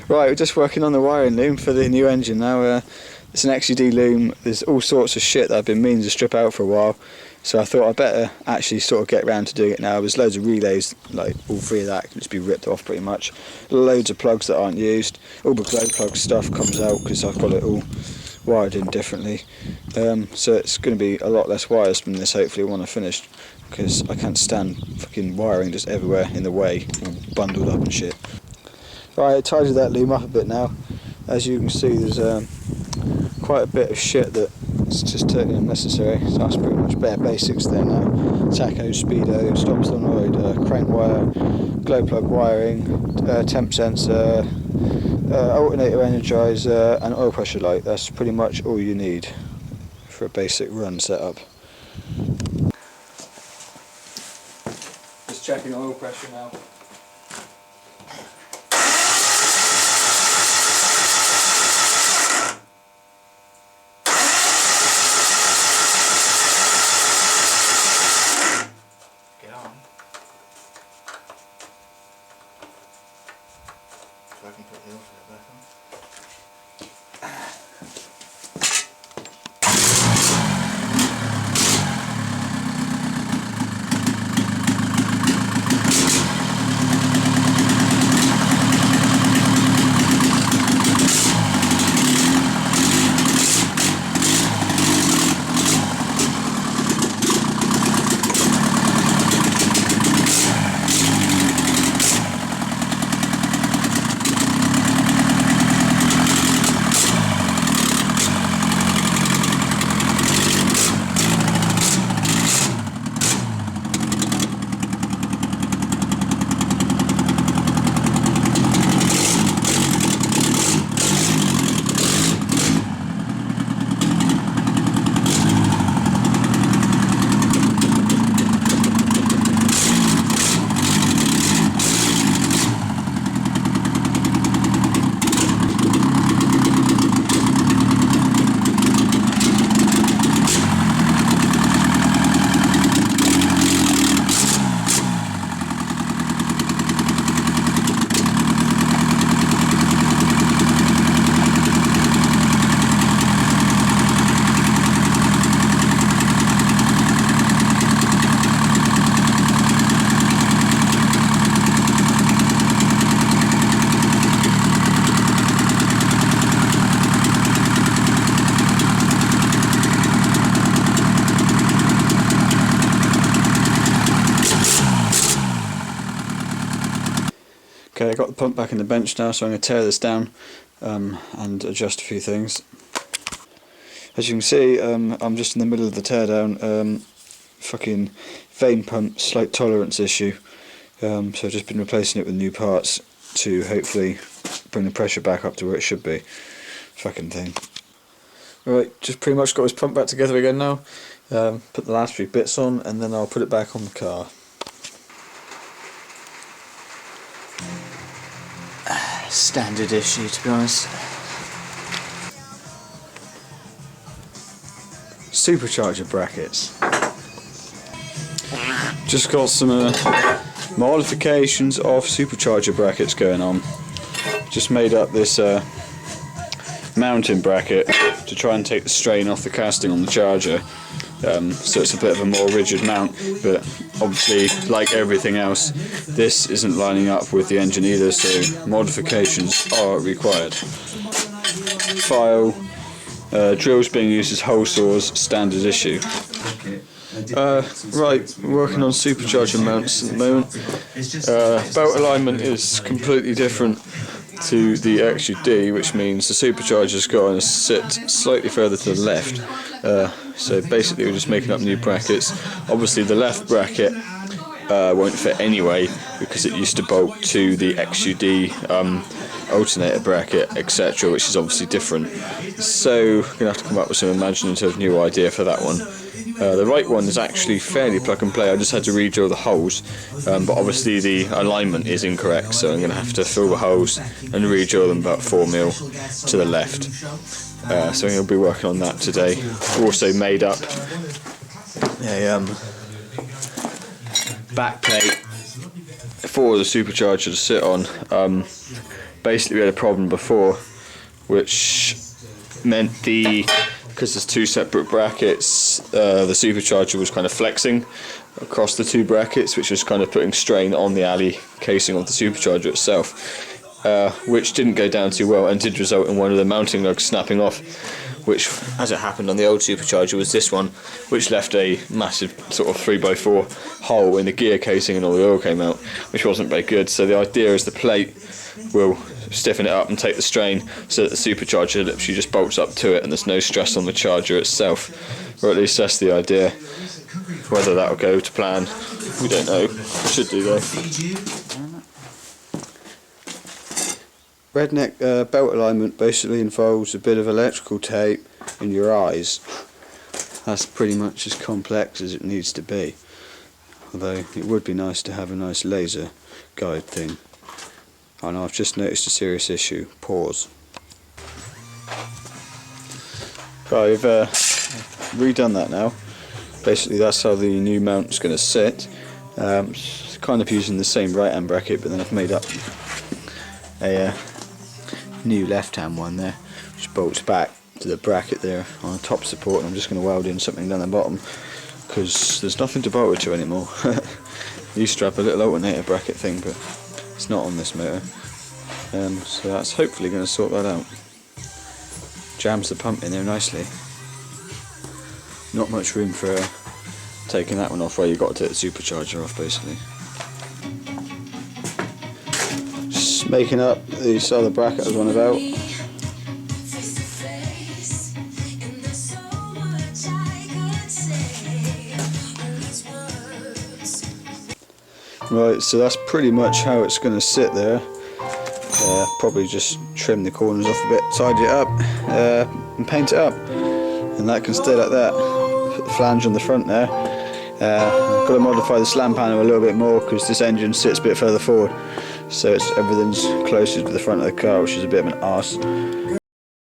Right, we're just working on the wiring loom for the new engine now. It's an XUD loom. There's all sorts of shit that I've been meaning to strip out for a while, so I thought I'd better actually sort of get around to doing it now. There's loads of relays, like all three of that can just be ripped off pretty much. Loads of plugs that aren't used. All the glow plug stuff comes out because I've got it all wired in differently. So it's going to be a lot less wires from this hopefully when I've finished, because I can't stand fucking wiring just everywhere in the way, all bundled up and shit. Right, I tidied that loom up a bit now. As you can see, there's quite a bit of shit that's just totally unnecessary. So that's pretty much bare basics there now. Tacho, speedo, stop solenoid, crank wire, glow plug wiring, temp sensor, alternator energizer, and oil pressure light. That's pretty much all you need for a basic run setup. Just checking oil pressure now. I can put the alternator back on. Okay, I got the pump back in the bench now, so I'm going to tear this down and adjust a few things. As you can see, I'm just in the middle of the teardown. Fucking vane pump slight tolerance issue, so I've just been replacing it with new parts to hopefully bring the pressure back up to where it should be. Fucking thing. Right, just pretty much got this pump back together again now. Put the last few bits on and then I'll put it back on the car. Standard issue, to be honest. Supercharger brackets. Just got some modifications of supercharger brackets going on. Just made up this mounting bracket to try and take the strain off the casting on the charger. So it's a bit of a more rigid mount, but obviously, like everything else, this isn't lining up with the engine either, so modifications are required. File, drills being used as hole saws, standard issue. Right, working on supercharger mounts at the moment. Belt alignment is completely different to the XUD, which means the supercharger's got to sit slightly further to the left. So basically we're just making up new brackets. Obviously the left bracket won't fit anyway because it used to bolt to the XUD alternator bracket, etc., which is obviously different. So we're going to have to come up with some imaginative new idea for that one. The right one is actually fairly plug and play. I just had to re-drill the holes, but obviously the alignment is incorrect, so I'm going to have to fill the holes and re-drill them about 4mm to the left. So I'm going to be working on that today. Also made up a back plate for the supercharger to sit on. basically we had a problem before, which meant because there's two separate brackets, the supercharger was kind of flexing across the two brackets, which was kind of putting strain on the alley casing of the supercharger itself, which didn't go down too well and did result in one of the mounting lugs snapping off, which, as it happened on the old supercharger, was this one, which left a massive sort of 3x4 hole in the gear casing and all the oil came out, which wasn't very good. So the idea is the plate will stiffen it up and take the strain so that the supercharger literally just bolts up to it and there's no stress on the charger itself, or at least that's the idea. Whether that'll go to plan, we don't know. Should do though. Redneck belt alignment basically involves a bit of electrical tape in your eyes. That's pretty much as complex as it needs to be, although it would be nice to have a nice laser guide thing. Oh no, I've just noticed a serious issue. Pause. Right, I've redone that now. Basically that's how the new mount's going to sit. Kind of using the same right hand bracket, but then I've made up a new left hand one there, which bolts back to the bracket there on the top support, and I'm just going to weld in something down the bottom because there's nothing to bolt it to anymore. I used to have a little alternator bracket thing, but it's not on this motor, so that's hopefully going to sort that out. Jams the pump in there nicely. Not much room for taking that one off, where you've got to take the supercharger off basically. Just making up this other bracket I was on about. Right, so that's pretty much how it's going to sit there. Probably just trim the corners off a bit, tidy it up, and paint it up, and that can stay like that. Put the flange on the front there. I've got to modify the slam panel a little bit more because this engine sits a bit further forward, so everything's closer to the front of the car, which is a bit of an arse.